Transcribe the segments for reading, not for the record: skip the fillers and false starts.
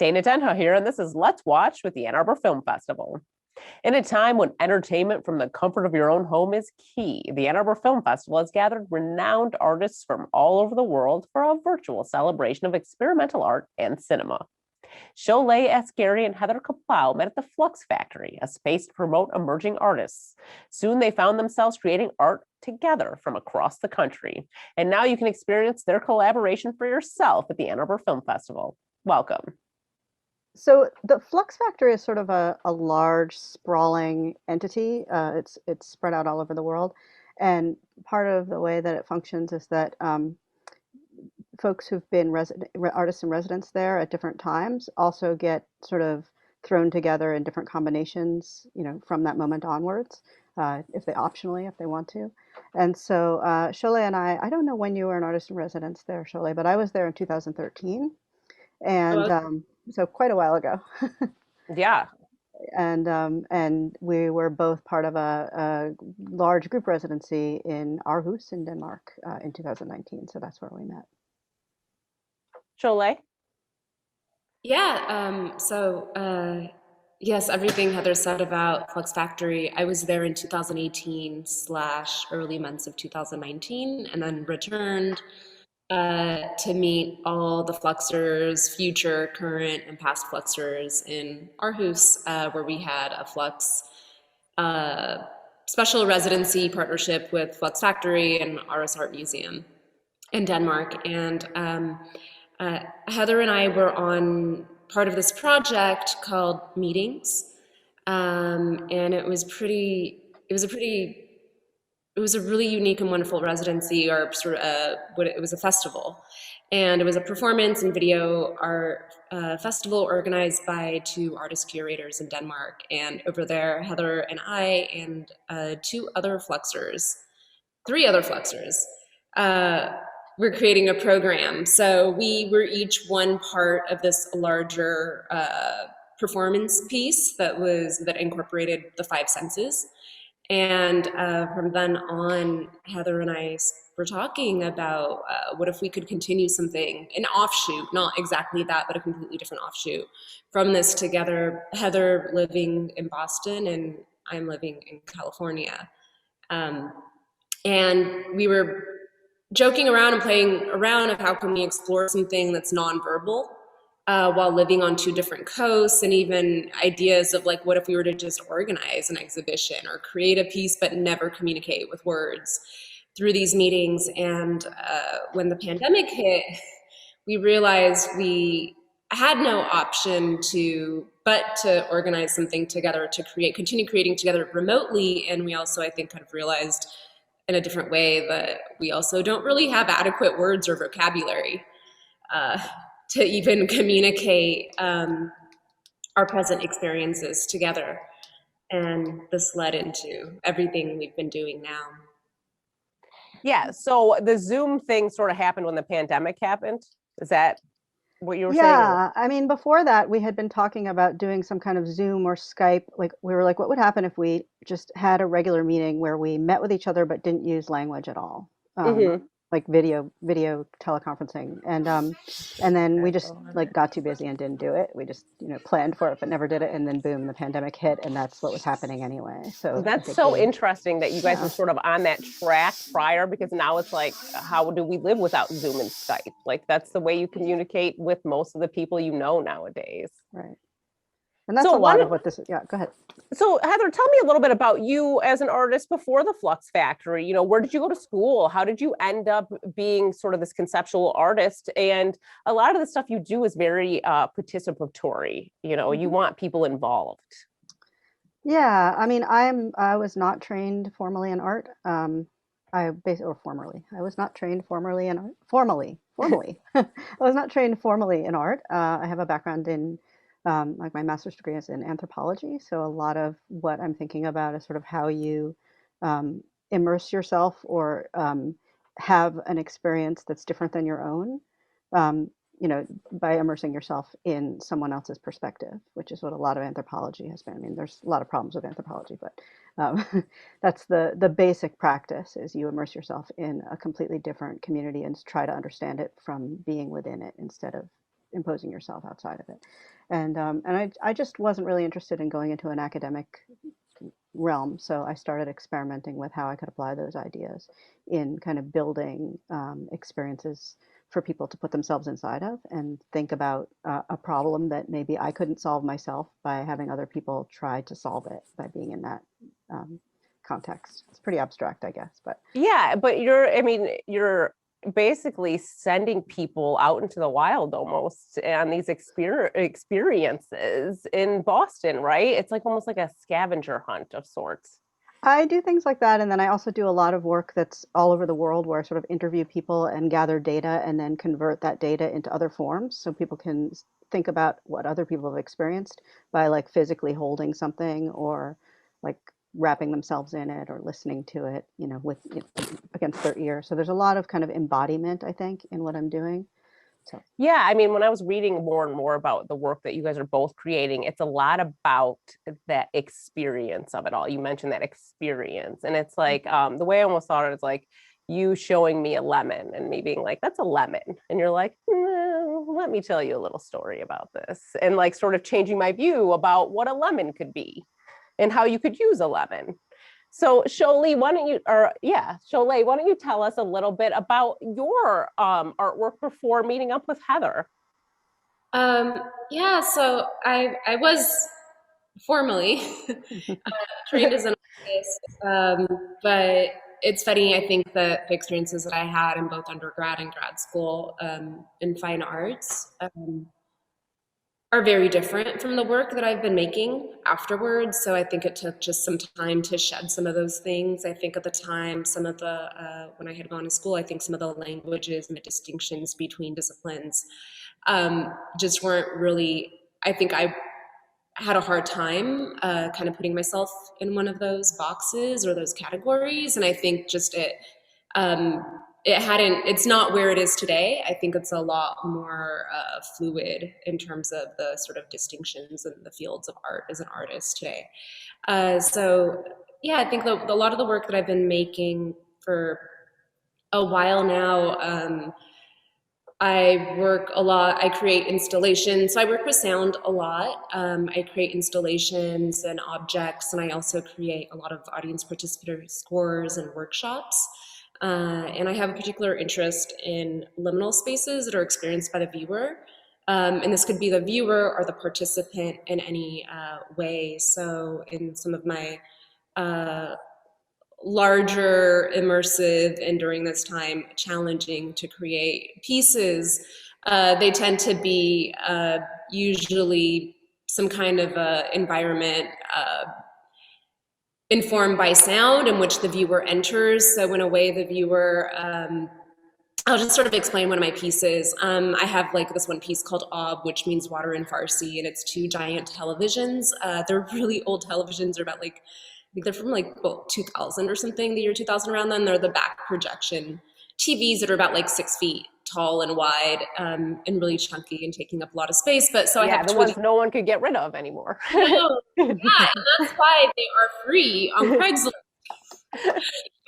Dana Denha here, and this is Let's Watch with the Ann Arbor Film Festival. In a time when entertainment from the comfort of your own home is key, the Ann Arbor Film Festival has gathered renowned artists from all over the world for a virtual celebration of experimental art and cinema. Sholeh Asgary and Heather Kapplow met at the Flux Factory, a space to promote emerging artists. Soon they found themselves creating art together from across the country. And now you can experience their collaboration for yourself at the Ann Arbor Film Festival. Welcome. So the Flux Factory is sort of a large, sprawling entity. It's spread out all over the world, and part of the way that it functions is that folks who've been artists in residence there at different times also get sort of thrown together in different combinations, from that moment onwards, if they want to. And so Sholeh and I don't know when you were an artist in residence there, Sholeh, but I was there in 2013. And so quite a while ago. Yeah. And we were both part of a large group residency in Aarhus in Denmark in 2019. So that's where we met. Sholeh? Yeah, yes, everything Heather said about Flux Factory, I was there in 2018 / early months of 2019, and then returned to meet all the Fluxers, future, current, and past Fluxers in Aarhus, where we had a Flux special residency partnership with Flux Factory and Aarhus Art Museum in Denmark. And Heather and I were on part of this project called Meetings, and it was a really unique and wonderful residency, or sort of it was a festival, and it was a performance and video art festival organized by 2 artist curators in Denmark. And over there, Heather and I and 3 other Fluxers, we're creating a program. So we were each one part of this larger performance piece that incorporated the 5 senses. And from then on, Heather and I were talking about what if we could continue something, an offshoot, not exactly that, but a completely different offshoot from this together. Heather living in Boston and I'm living in California. And we were joking around and playing around of how can we explore something that's nonverbal while living on 2 different coasts, and even ideas of like, what if we were to just organize an exhibition or create a piece but never communicate with words through these meetings. And when the pandemic hit, we realized we had no option but to organize something together, to continue creating together remotely. And we also, I think, kind of realized in a different way that we also don't really have adequate words or vocabulary to even communicate our present experiences together. And this led into everything we've been doing now. Yeah, so the Zoom thing sort of happened when the pandemic happened. Is that what you were saying? Yeah, I mean, before that, we had been talking about doing some kind of Zoom or Skype. Like, we were like, what would happen if we just had a regular meeting where we met with each other but didn't use language at all? Like video teleconferencing, and then we just like got too busy and didn't do it. We just planned for it but never did it, and then boom, the pandemic hit, and that's what was happening anyway. So that's so interesting that you guys were sort of on that track prior, because now it's like, how do we live without Zoom and Skype? Like, that's the way you communicate with most of the people nowadays. Right. And that's a lot of what this is. Yeah, go ahead. So Heather, tell me a little bit about you as an artist before the Flux Factory. Where did you go to school? How did you end up being sort of this conceptual artist? And a lot of the stuff you do is very participatory. You want people involved. Yeah, I mean, I was not trained formally in art. I was not trained formally in art. I was not trained formally in art. I have a background in like my master's degree is in anthropology. So a lot of what I'm thinking about is sort of how you immerse yourself or have an experience that's different than your own, by immersing yourself in someone else's perspective, which is what a lot of anthropology has been. I mean, there's a lot of problems with anthropology, but that's the basic practice, is you immerse yourself in a completely different community and try to understand it from being within it instead of imposing yourself outside of it. And I just wasn't really interested in going into an academic realm. So I started experimenting with how I could apply those ideas in kind of building experiences for people to put themselves inside of and think about a problem that maybe I couldn't solve myself by having other people try to solve it by being in that context. It's pretty abstract, I guess, but Yeah, but you're basically sending people out into the wild almost and these experiences in Boston, right? It's like almost like a scavenger hunt of sorts. I do things like that. And then I also do a lot of work that's all over the world where I sort of interview people and gather data and then convert that data into other forms so people can think about what other people have experienced by like physically holding something or like wrapping themselves in it or listening to it, with against their ear. So there's a lot of kind of embodiment, I think, in what I'm doing. So Yeah, I mean, when I was reading more and more about the work that you guys are both creating, it's a lot about that experience of it all. You mentioned that experience, and it's like the way I almost thought it is like you showing me a lemon and me being like, "That's a lemon," and you're like, "Let me tell you a little story about this," and like sort of changing my view about what a lemon could be and how you could use a lemon. So Sholeh, Sholeh, why don't you tell us a little bit about your artwork before meeting up with Heather? Yeah, so I was formally trained as an artist, but it's funny. I think that the experiences that I had in both undergrad and grad school in fine arts are very different from the work that I've been making afterwards. So I think it took just some time to shed some of those things. I think at the time, some of the, when I had gone to school, I think some of the languages and the distinctions between disciplines just weren't really, I think I had a hard time kind of putting myself in one of those boxes or those categories. And I think just it's not where it is today. I think it's a lot more fluid in terms of the sort of distinctions in the fields of art as an artist today. So yeah, I think a lot of the work that I've been making for a while now, I work a lot, I create installations. So I work with sound a lot. I create installations and objects, and I also create a lot of audience participatory scores and workshops. And I have a particular interest in liminal spaces that are experienced by the viewer. And this could be the viewer or the participant in any way. So in some of my larger, immersive, and during this time challenging to create pieces, they tend to be usually some kind of environment informed by sound in which the viewer enters. So in a way, the viewer, I'll just sort of explain one of my pieces. I have like this one piece called Ab, which means water in Farsi, and it's two giant televisions. They're really old televisions. They're about like, I think they're from like 2000 or something, the year 2000 around then. They're the back projection TVs that are about like 6 feet tall and wide, and really chunky and taking up a lot of space. But so I have the ones no one could get rid of anymore. No, yeah, and that's why they are free on Craigslist.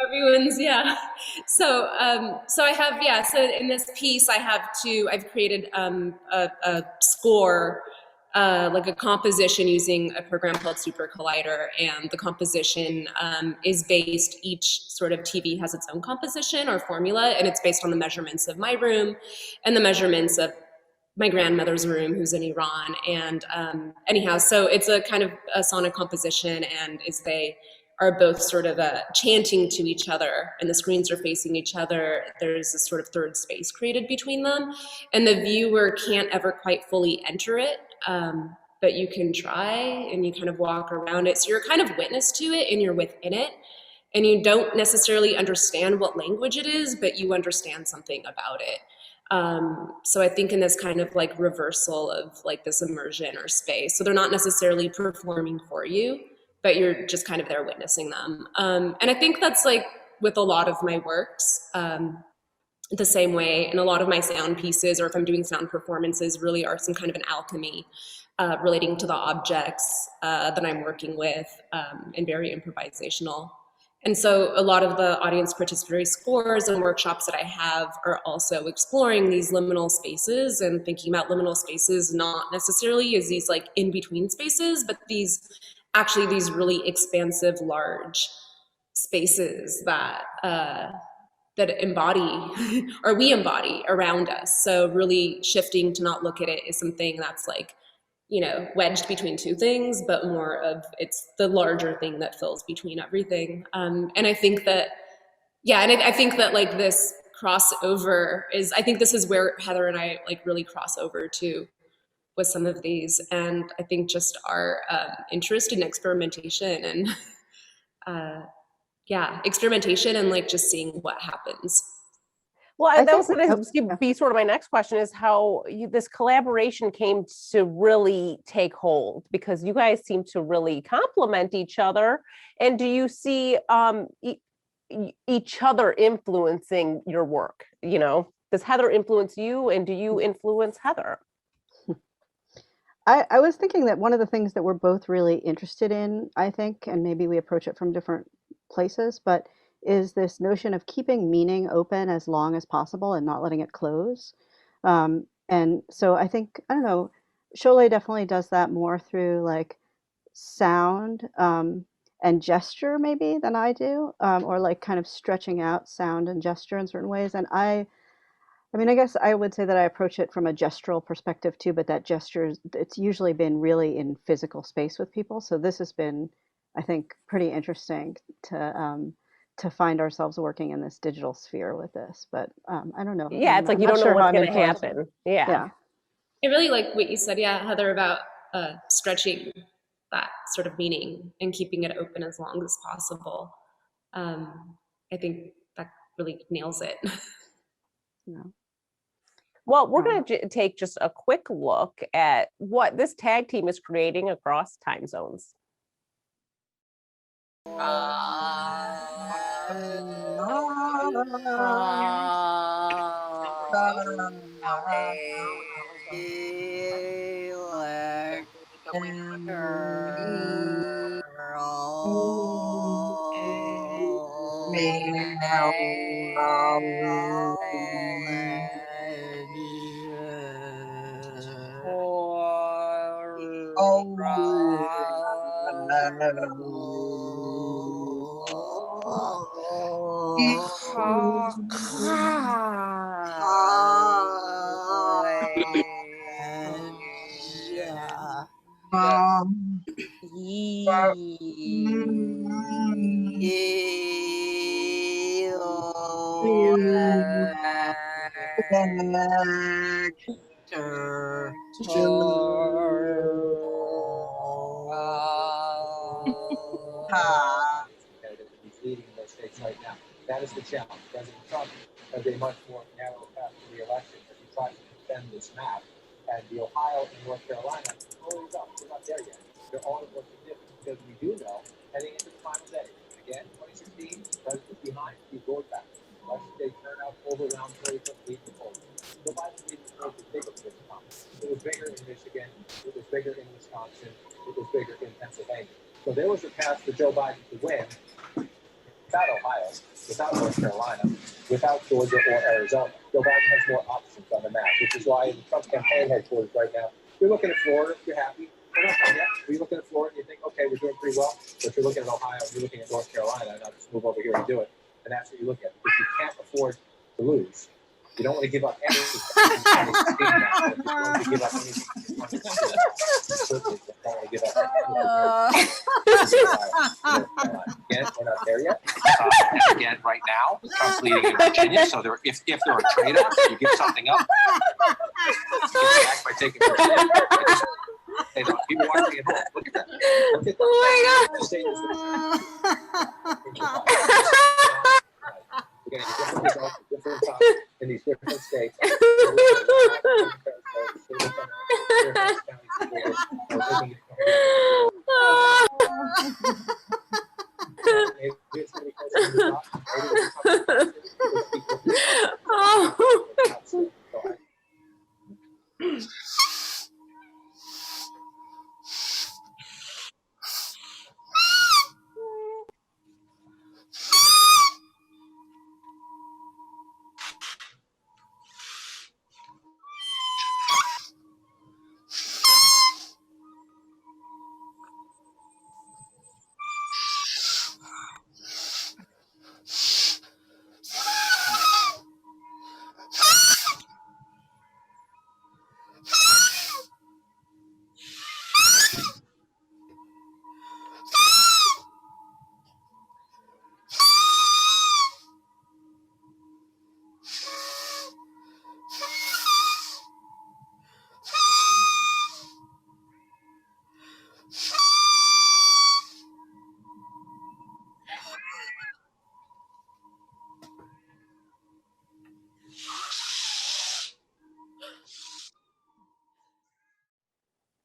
Everyone's, yeah. So so I have, yeah, so in this piece I've created a score, like a composition using a program called Super Collider, and the composition is based, each sort of TV has its own composition or formula, and it's based on the measurements of my room and the measurements of my grandmother's room, who's in Iran. And anyhow, so it's a kind of a sonic composition, and they are both sort of chanting to each other, and the screens are facing each other. There's a sort of third space created between them, and the viewer can't ever quite fully enter it, but you can try, and you kind of walk around it. So you're kind of witness to it, and you're within it, and you don't necessarily understand what language it is, but you understand something about it. So I think in this kind of like reversal of like this immersion or space, so they're not necessarily performing for you, but you're just kind of there witnessing them. And I think that's like with a lot of my works, the same way, and a lot of my sound pieces, or if I'm doing sound performances, really are some kind of an alchemy relating to the objects that I'm working with, and very improvisational. And so a lot of the audience participatory scores and workshops that I have are also exploring these liminal spaces and thinking about liminal spaces not necessarily as these like in-between spaces, but these really expansive, large spaces that that embody or we embody around us. So really shifting to not look at it as something that's like, you know, wedged between two things, but more of it's the larger thing that fills between everything. And I think that, yeah, and I think that like this crossover is, I think this is where Heather and I like really cross over too with some of these. And I think just our interest in experimentation and experimentation and like just seeing what happens. Well, that was going oh, to yeah. be sort of my next question, is how this collaboration came to really take hold, because you guys seem to really complement each other. And do you see each other influencing your work? You know, does Heather influence you, and do you influence Heather? I was thinking that one of the things that we're both really interested in, I think, and maybe we approach it from different places, but is this notion of keeping meaning open as long as possible and not letting it close. And so I think, I don't know, Sholeh definitely does that more through like sound and gesture maybe than I do, or like kind of stretching out sound and gesture in certain ways. And I mean, I guess I would say that I approach it from a gestural perspective too, but that gesture, it's usually been really in physical space with people. So this has been, I think, pretty interesting to find ourselves working in this digital sphere with this. But I don't know. Yeah, it's like I'm you not don't know sure how what's I'm going to influenced. happen. Yeah. Yeah. I really like what you said, yeah, Heather, about stretching that sort of meaning and keeping it open as long as possible. I think that really nails it. Yeah. Well, we're going to take just a quick look at what this tag team is creating across time zones. Leading in those states right now. That is the challenge. President Trump has a much more narrow path to re-election as he tries to defend this map. And the Ohio and North Carolina, always up. We're not there yet. They're all more significant because we do know heading into the final day. Again, 2016, President behind, he roared back. Election day turnout overwhelmed Hillary Clinton leading the polls. Joe Biden's leading the polls was bigger this time. It was bigger in Michigan. It was bigger in Wisconsin. It was bigger in Pennsylvania. So there was a path for Joe Biden to win. Without Ohio, without North Carolina, without Georgia or Arizona. Joe Biden has more options on the map, which is why in the Trump campaign headquarters right now, you're looking at Florida, you're happy. We're not done yet. You're looking at Florida, you think, okay, we're doing pretty well. But you're looking at Ohio, you're looking at North Carolina, and I'll just move over here and do it. And that's what you look at. Because you can't afford to lose. You don't want to give up anything. You don't want to give up anything. You certainly don't want to give up anything. Again, we're not there yet. And again, right now, Trump's leading in Virginia. So if there are trade-offs, you give something up. You get back by taking Virginia. Hey, no, people watching at home, look at that. Look at that. Oh my God. We're going to get different results at different times in these different states.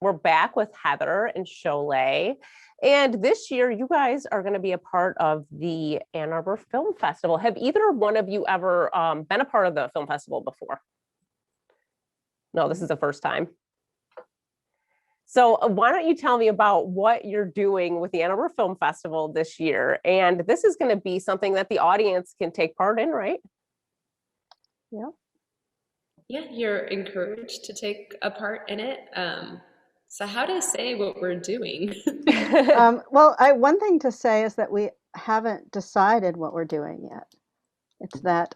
We're back with Heather and Sholeh. And this year, you guys are going to be a part of the Ann Arbor Film Festival. Have either one of you ever been a part of the film festival before? No, this is the first time. So why don't you tell me about what you're doing with the Ann Arbor Film Festival this year? And this is going to be something that the audience can take part in, right? Yeah. Yeah, you're encouraged to take a part in it. So how to say what we're doing? Well, one thing to say is that we haven't decided what we're doing yet. It's that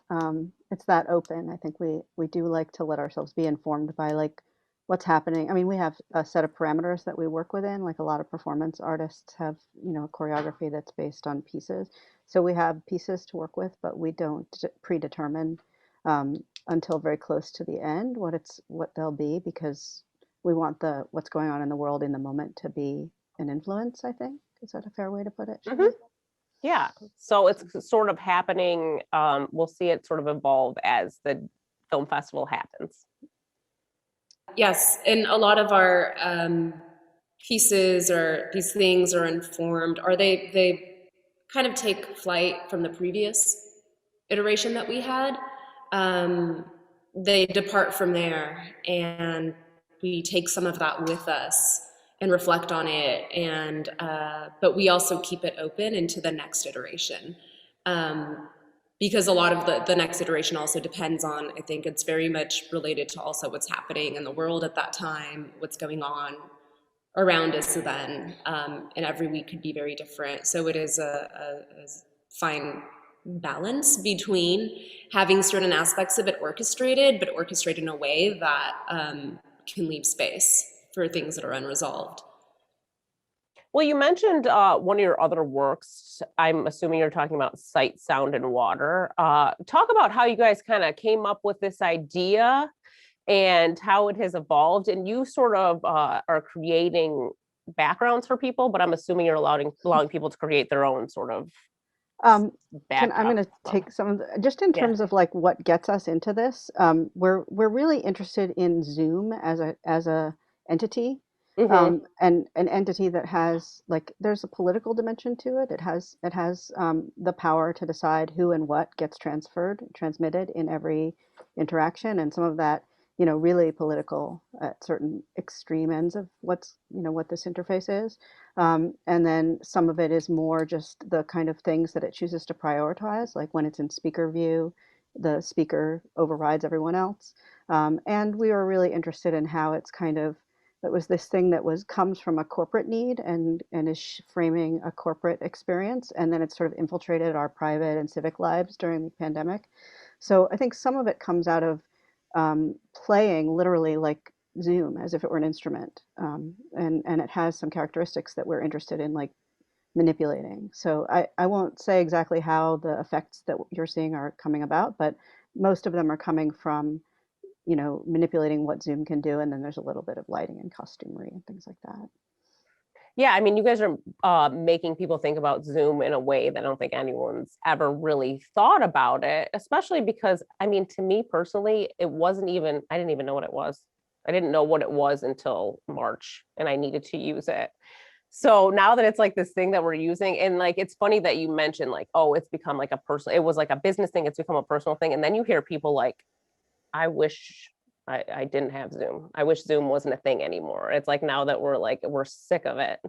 open. I think we do like to let ourselves be informed by like what's happening. I mean, we have a set of parameters that we work within. Like a lot of performance artists have, choreography that's based on pieces. So we have pieces to work with, but we don't predetermine until very close to the end what they'll be, because we want what's going on in the world in the moment to be an influence, I think. Is that a fair way to put it? Mhm. Yeah, so it's sort of happening. We'll see it sort of evolve as the film festival happens. Yes, and a lot of our pieces or these things are informed, or they kind of take flight from the previous iteration that we had. They depart from there, and we take some of that with us and reflect on it, and but we also keep it open into the next iteration. Because a lot of the next iteration also depends on, I think it's very much related to also what's happening in the world at that time, what's going on around us then, and every week could be very different. So it is a fine balance between having certain aspects of it orchestrated, but orchestrated in a way that can leave space for things that are unresolved. Well, you mentioned one of your other works. I'm assuming you're talking about Sight, Sound, and Water. Talk about how you guys kind of came up with this idea and how it has evolved. And you sort of are creating backgrounds for people, but I'm assuming you're allowing people to create their own sort of I'm backdrop. going to take some of just in terms of like what gets us into this. We're really interested in Zoom as a entity. Mhm. And an entity that has like there's a political dimension to it. It has the power to decide who and what gets transmitted in every interaction, and some of that, really political at certain extreme ends of what this interface is. And then some of it is more just the kind of things that it chooses to prioritize, like when it's in speaker view, the speaker overrides everyone else. And we were really interested in how it's kind of that was this thing that comes from a corporate need and is framing a corporate experience, and then it's sort of infiltrated our private and civic lives during the pandemic. So I think some of it comes out of playing literally like Zoom as if it were an instrument, and it has some characteristics that we're interested in like manipulating. So I won't say exactly how the effects that you're seeing are coming about, but most of them are coming from manipulating what Zoom can do. And then there's a little bit of lighting and costumery and things like that. Yeah, I mean, you guys are making people think about Zoom in a way that I don't think anyone's ever really thought about it, especially because, I mean, to me personally, I didn't even know what it was. I didn't know what it was until March, and I needed to use it. So now that it's like this thing that we're using, and like, it's funny that you mentioned like, oh, it's become like it was like a business thing, it's become a personal thing. And then you hear people like, I wish I didn't have Zoom. I wish Zoom wasn't a thing anymore. It's like now that we're sick of it.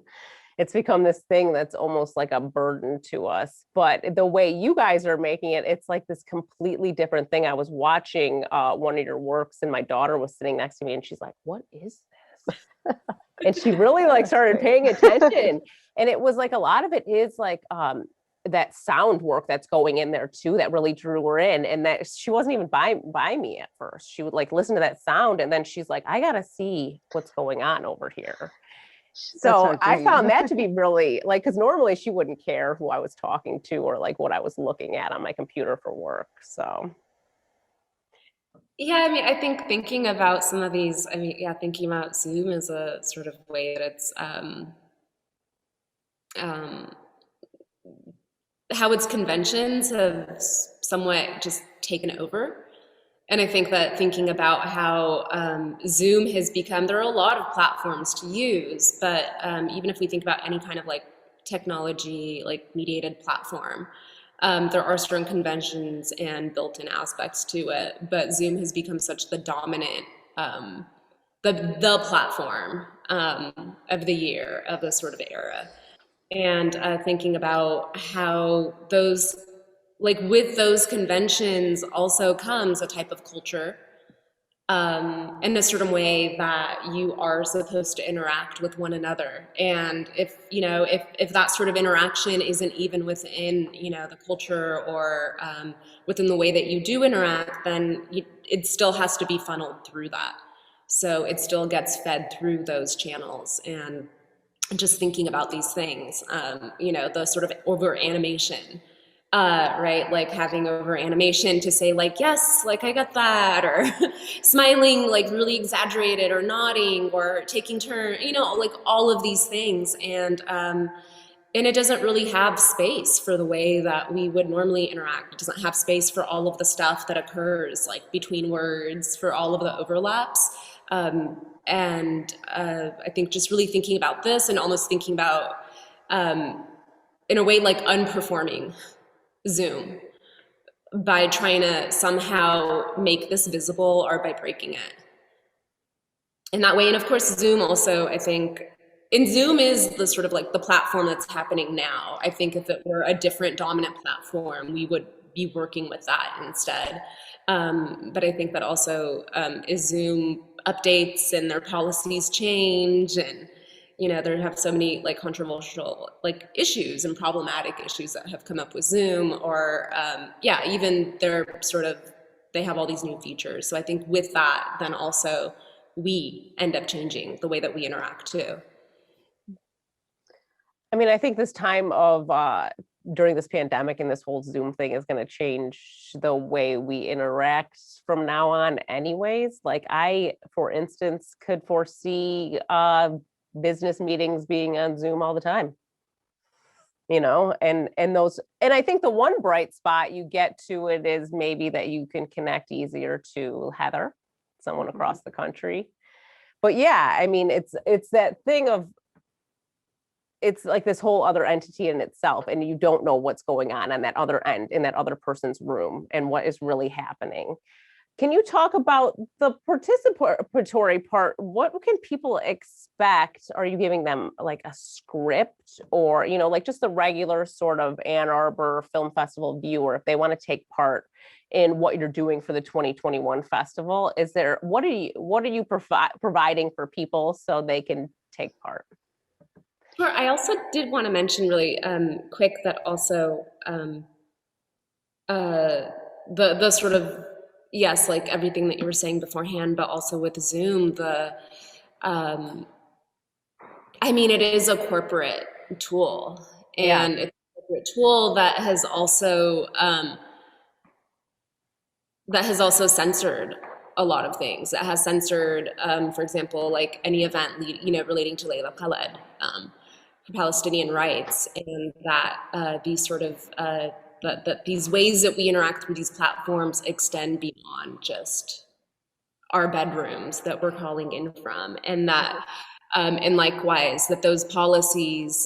It's become this thing that's almost like a burden to us. But the way you guys are making it, it's like this completely different thing. I was watching one of your works and my daughter was sitting next to me and she's like, what is this? And she really like started paying attention. And it was like a lot of it is like that sound work that's going in there too that really drew her in, and that she wasn't even by me at first. She would like listen to that sound and then she's like, I gotta see what's going on over here. So I found that to be really like, because normally she wouldn't care who I was talking to or like what I was looking at on my computer for work. So Yeah, I mean, I think thinking about some of these, I mean, yeah, thinking about Zoom as a sort of way that it's how its conventions have somewhat just taken over. And I think that thinking about how Zoom has become, there are a lot of platforms to use, but even if we think about any kind of like technology, like mediated platform, there are certain conventions and built-in aspects to it. But Zoom has become such the dominant, the platform of the year, of this sort of era. And thinking about how those, like with those conventions also comes a type of culture, in a certain way that you are supposed to interact with one another. And if, you know, if that sort of interaction isn't even within, you know, the culture or within the way that you do interact, then it still has to be funneled through that. So it still gets fed through those channels. And just thinking about these things, you know, the sort of over animation, right? Like having over animation to say like, yes, like I got that, or smiling, like really exaggerated, or nodding, or taking turn, you know, like all of these things. And it doesn't really have space for the way that we would normally interact. It doesn't have space for all of the stuff that occurs like between words, for all of the overlaps. I think just really thinking about this and almost thinking about, in a way, like unperforming Zoom by trying to somehow make this visible or by breaking it in that way. And of course, Zoom also, I think, and Zoom is the sort of like the platform that's happening now. I think if it were a different dominant platform, we would be working with that instead. But I think that also as Zoom updates and their policies change, and you know, there have so many like controversial like issues and problematic issues that have come up with Zoom, or yeah, even they're sort of, they have all these new features. So I think with that, then also we end up changing the way that we interact too. I mean, I think this time of during this pandemic and this whole Zoom thing is going to change the way we interact from now on anyways. Like I, for instance, could foresee business meetings being on Zoom all the time. You know, and those, and I think the one bright spot you get to it is maybe that you can connect easier to Heather, someone across the country. But yeah, I mean, it's that thing of, it's like this whole other entity in itself, and you don't know what's going on that other end, in that other person's room, and what is really happening. Can you talk about the participatory part? What can people expect? Are you giving them like a script, or, you know, like just the regular sort of Ann Arbor Film Festival viewer, if they want to take part in what you're doing for the 2021 festival? Is there, what are you providing for people so they can take part? Sure. I also did want to mention really quick that also the sort of, yes, like everything that you were saying beforehand, but also with Zoom, I mean, it is a corporate tool, and it's a corporate tool that has also censored a lot of things. That has censored, for example, like any event, you know, relating to Layla Khaled, for Palestinian rights, and that these sort of that these ways that we interact through these platforms extend beyond just our bedrooms that we're calling in from, and that and likewise that those policies,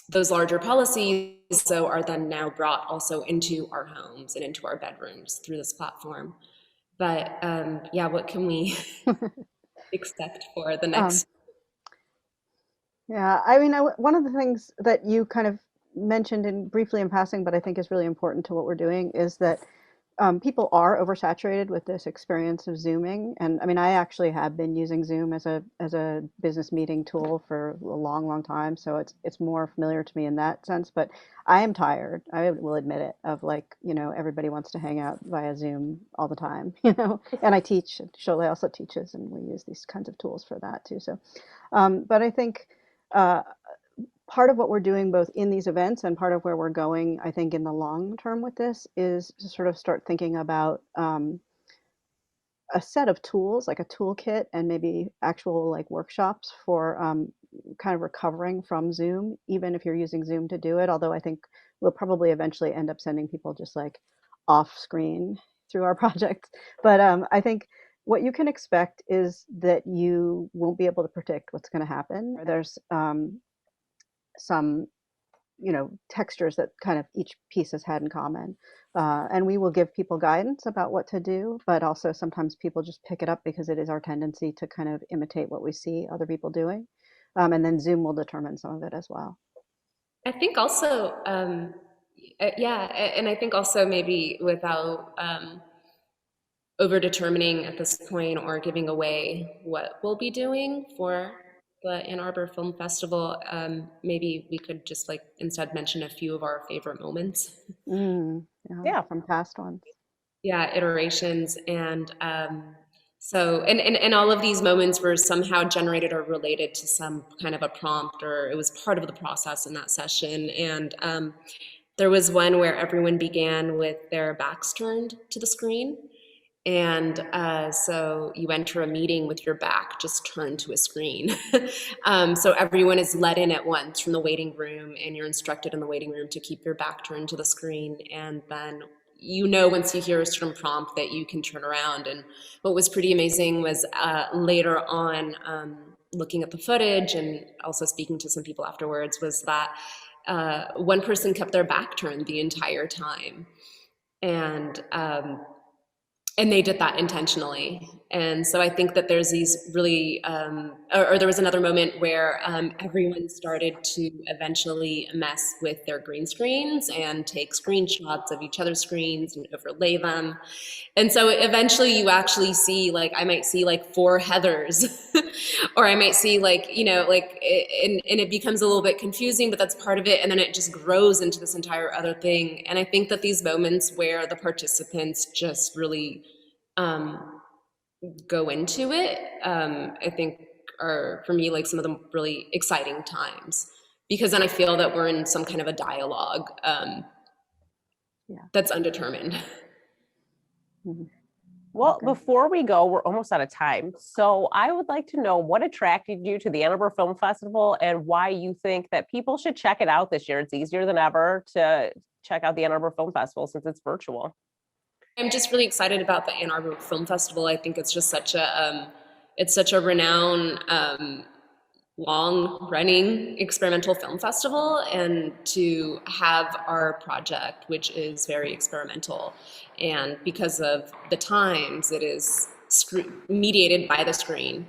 those larger policies, so are then now brought also into our homes and into our bedrooms through this platform. But yeah, what can we expect for the next? Yeah, I mean, one of the things that you kind of mentioned in briefly in passing, but I think is really important to what we're doing, is that people are oversaturated with this experience of Zooming. And I mean, I actually have been using Zoom as a business meeting tool for a long, long time. So it's more familiar to me in that sense. But I am tired, I will admit it, of like, you know, everybody wants to hang out via Zoom all the time, you know. And I teach, Sholeh also teaches, and we use these kinds of tools for that too. So, but I think uh, part of what we're doing both in these events and part of where we're going, I think, in the long term with this is to sort of start thinking about a set of tools, like a toolkit, and maybe actual like workshops for kind of recovering from Zoom, even if you're using Zoom to do it. Although I think we'll probably eventually end up sending people just like off screen through our projects. But I think what you can expect is that you won't be able to predict what's going to happen. There's some, textures that kind of each piece has had in common. And we will give people guidance about what to do, but also sometimes people just pick it up because it is our tendency to kind of imitate what we see other people doing. And then Zoom will determine some of it as well. I think also, yeah, and I think also maybe without over determining at this point or giving away what we'll be doing for the Ann Arbor Film Festival, maybe we could just like instead mention a few of our favorite moments. Yeah. From past ones. Yeah, iterations. And so, and all of these moments were somehow generated or related to some kind of a prompt, or it was part of the process in that session. And there was one where everyone began with their backs turned to the screen. And so you enter a meeting with your back just turned to a screen. So everyone is let in at once from the waiting room, and you're instructed in the waiting room to keep your back turned to the screen. And then once you hear a certain prompt that you can turn around. And what was pretty amazing was later on, looking at the footage and also speaking to some people afterwards, was that one person kept their back turned the entire time. And they did that intentionally. And so I think that there's these really, or there was another moment where everyone started to eventually mess with their green screens and take screenshots of each other's screens and overlay them. And so eventually you actually see, like, I might see like 4 Heathers, or I might see like, and it becomes a little bit confusing, but that's part of it. And then it just grows into this entire other thing. And I think that these moments where the participants just really go into it, I think are, for me, like some of the really exciting times, because then I feel that we're in some kind of a dialogue that's undetermined. Mm-hmm. Well, Okay. before we go, we're almost out of time. So I would like to know what attracted you to the Ann Arbor Film Festival and why you think that people should check it out this year. It's easier than ever to check out the Ann Arbor Film Festival since it's virtual. I'm just really excited about the Ann Arbor Film Festival. I think it's just such a renowned, long-running experimental film festival, and to have our project, which is very experimental, and because of the times it is mediated by the screen,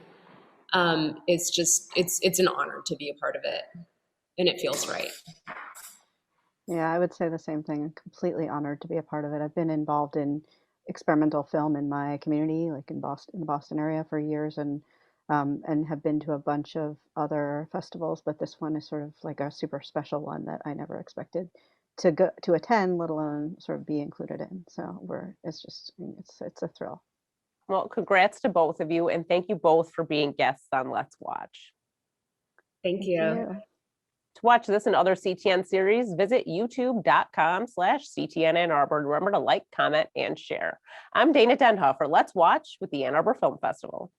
it's an honor to be a part of it, and it feels right. Yeah, I would say the same thing. I'm completely honored to be a part of it. I've been involved in experimental film in my community, like in Boston, in the Boston area for years, and have been to a bunch of other festivals, but this one is sort of like a super special one that I never expected to attend, let alone sort of be included in. So it's a thrill. Well, congrats to both of you, and thank you both for being guests on Let's Watch. Thank you. To watch this and other CTN series, visit youtube.com/CTN Ann Arbor. Remember to like, comment, and share. I'm Dana Denhoff for Let's Watch with the Ann Arbor Film Festival.